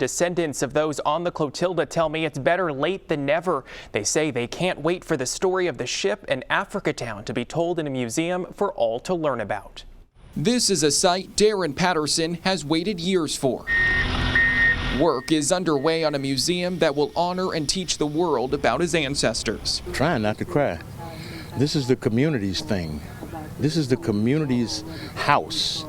Descendants of those on the Clotilda tell me it's better late than never. They say they can't wait for the story of the ship and Africa Town to be told in a museum for all to learn about. This is a site Darren Patterson has waited years for. Work is underway on a museum that will honor and teach the world about his ancestors. Trying not to cry. This is the community's thing. This is the community's house.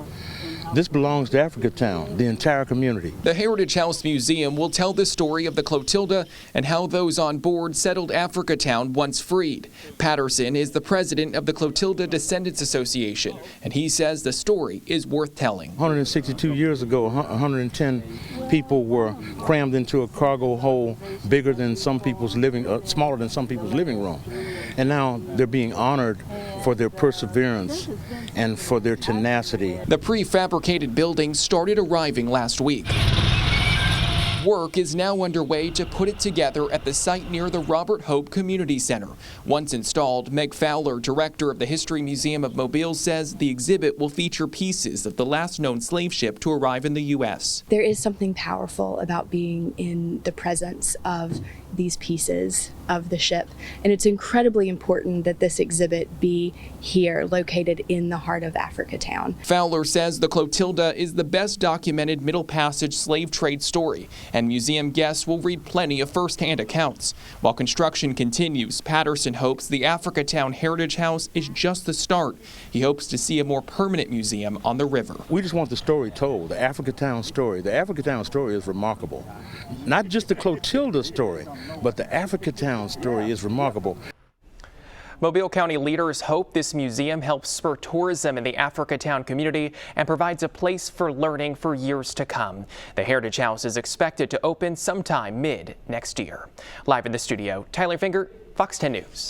This belongs to Africa Town, the entire community. The Heritage House Museum will tell the story of the Clotilda and how those on board settled Africa Town once freed. Patterson is the president of the Clotilda Descendants Association, and he says the story is worth telling. 162 years ago, 110 people were crammed into a cargo hold bigger than some people's smaller than some people's living room. And now they're being honored for their perseverance and for their tenacity. The prefabricated building started arriving last week. Work is now underway to put it together at the site near the Robert Hope Community Center. Once installed, Meg Fowler, director of the History Museum of Mobile, says the exhibit will feature pieces of the last known slave ship to arrive in the U.S. There is something powerful about being in the presence of these pieces of the ship, and it's incredibly important that this exhibit be here, located in the heart of Africa Town. Fowler says the Clotilda is the best documented Middle Passage slave trade story, and museum guests will read plenty of first-hand accounts. While construction continues, Patterson hopes the Africa Town Heritage House is just the start. He hopes to see a more permanent museum on the river. We just want the story told, the Africa Town story. The Africa Town story is remarkable. Not just the Clotilda story, but the Africa Town story is remarkable. Mobile County leaders hope this museum helps spur tourism in the Africa Town community and provides a place for learning for years to come. The Heritage House is expected to open sometime mid next year. Live in the studio, Tyler Finger, Fox 10 News.